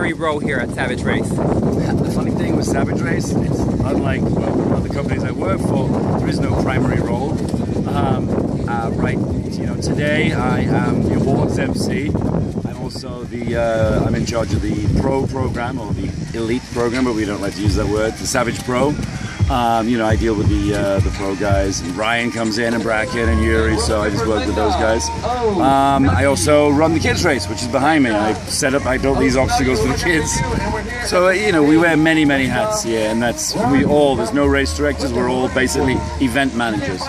primary role here at Savage Race? The funny thing with Savage Race, it's unlike other companies I work for, there is no primary role. Right, today I am the awards MC. I'm also I'm in charge of the pro program, or the elite program, but we don't like to use that word, the Savage Pro. I deal with the pro guys, and Ryan comes in, and Bracken and Yuri, so I just work with those guys. I also run the kids race, which is behind me. I built these obstacles for the kids. So, we wear many, many hats here, and there's no race directors, we're all basically event managers.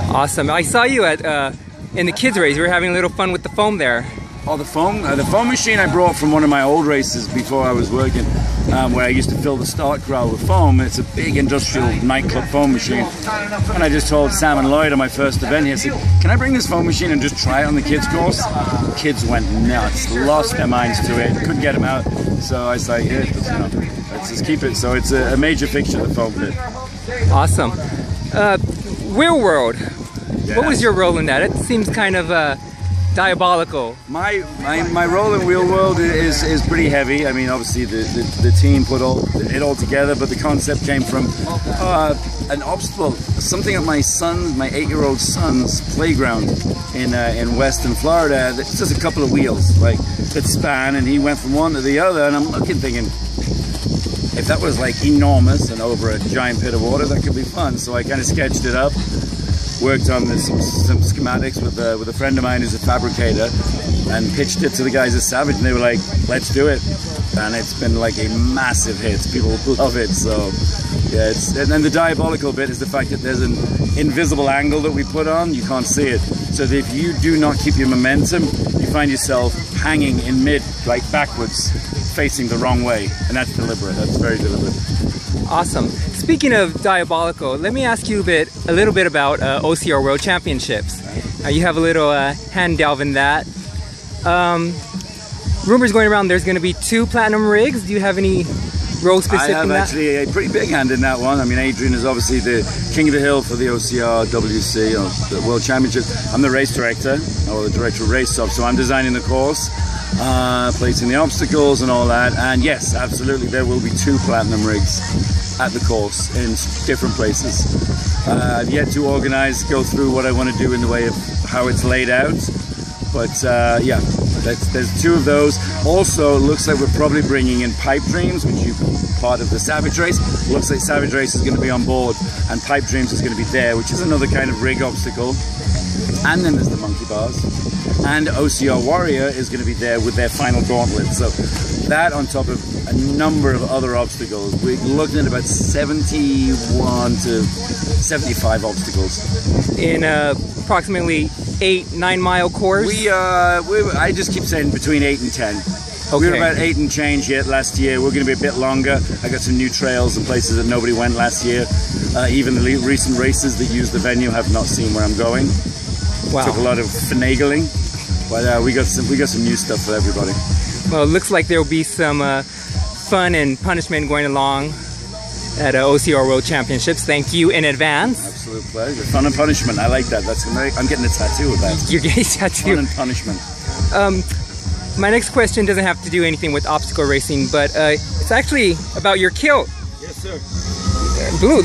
Awesome. I saw you in the kids race. You were having a little fun with the foam there. Oh, the foam machine I brought from one of my old races before I was working, where I used to fill the start corral with foam. It's a big industrial nightclub foam machine. And I just told Sam and Lloyd on my first event here, I said, can I bring this foam machine and just try it on the kids' course? The kids went nuts, lost their minds to it, couldn't get them out. So I was like, yeah, let's just keep it. So it's a major fixture, the foam pit. Awesome. Wheel World. Yes. What was your role in that? It seems kind of diabolical. My role in Wheel World is pretty heavy. I mean, obviously the team put it all together, but the concept came from an obstacle, something at my 8-year-old son's playground in Western Florida. It's just a couple of wheels that span, and he went from one to the other, and I'm looking thinking, if that was enormous and over a giant pit of water, that could be fun. So I kind of sketched it up. Worked on some schematics with a friend of mine who's a fabricator, and pitched it to the guys at Savage, and they were like, let's do it. And it's been a massive hit. People love it. So yeah, and then the diabolical bit is the fact that there's an invisible angle that we put on. You can't see it. So that if you do not keep your momentum, you find yourself hanging in mid, backwards, facing the wrong way. And that's deliberate. That's very deliberate. Awesome. Speaking of diabolical, let me ask you a little bit about OCR World Championships. You have a little hand delve in that. Rumors going around there's going to be 2 platinum rigs. Do you have any role specific in that? I have actually a pretty big hand in that one. I mean, Adrian is obviously the king of the hill for the OCR WC, or the World Championship. I'm the race director, or the director of race ops, so I'm designing the course, placing the obstacles and all that. And yes, absolutely, there will be 2 platinum rigs at the course in different places. I've yet to go through what I want to do in the way of how it's laid out, but yeah, there's 2 of those. Also, it looks like we're probably bringing in Pipe Dreams, which is part of the Savage Race. Looks like Savage Race is going to be on board, and Pipe Dreams is going to be there, which is another kind of rig obstacle. And then there's the monkey bars, and OCR Warrior is going to be there with their final gauntlet. So that on top of a number of other obstacles, we're looking at about 71 to 75 obstacles in approximately 8-9 mile course. I just keep saying between 8 and 10. Okay. We were about 8 and change yet last year. We're going to be a bit longer. I got some new trails and places that nobody went last year. Even the recent races that use the venue have not seen where I'm going. Wow. Took a lot of finagling, but we got some new stuff for everybody. Well, it looks like there will be some fun and punishment going along at OCR World Championships. Thank you in advance. Absolute pleasure. Fun and punishment. I like that. I'm getting a tattoo of that. You're getting a tattoo. Fun and punishment. My next question doesn't have to do anything with obstacle racing, but it's actually about your kilt. Yes, sir. Blue.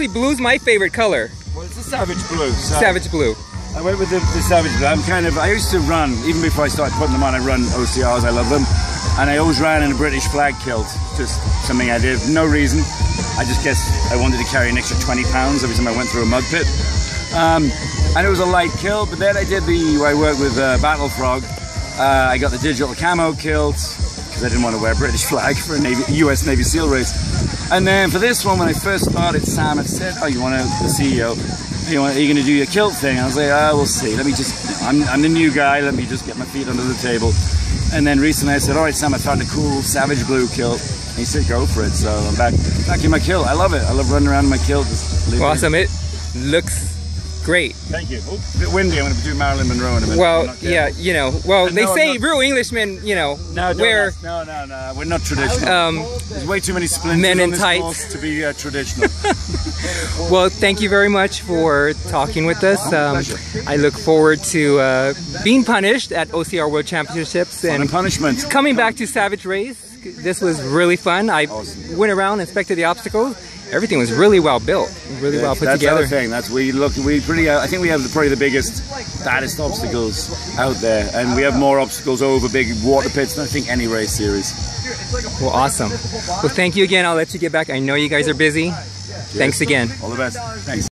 Blue's my favorite color. Well, it's a Savage Blue. So Savage Blue. I went with the Savage Blue. I used to run, even before I started putting them on, I run OCRs, I love them. And I always ran in a British flag kilt, just something I did, no reason. I just guess I wanted to carry an extra 20 pounds every time I went through a mud pit. And it was a light kilt, but then I worked with Battle Frog. I got the digital camo kilt, because I didn't want to wear a British flag for a US Navy SEAL race. And then for this one, when I first started, Sam had said, oh, the CEO, are you going to do your kilt thing? I was like, we'll see. I'm the new guy, let me just get my feet under the table. And then recently I said, all right, Sam, I found a cool Savage Blue kilt. And he said, go for it. So I'm back in my kilt. I love it. I love running around in my kilt. Awesome. It looks great. Thank you. Oh, a bit windy. I'm going to do Marilyn Monroe in a minute. Well, yeah, they say real Englishmen, No, we're not traditional. There's way too many splinters men in on this tights course to be traditional. Well, thank you very much for talking with us. I look forward to being punished at OCR World Championships and punishment. Coming back to Savage Race. This was really fun. I went around, inspected the obstacles. Everything was really well built, really well put together. That's the thing. I think we have probably the biggest, baddest obstacles out there, and we have more obstacles over big water pits than I think any race series. Well, awesome. Well, thank you again. I'll let you get back. I know you guys are busy. Thanks again. All the best. Thanks.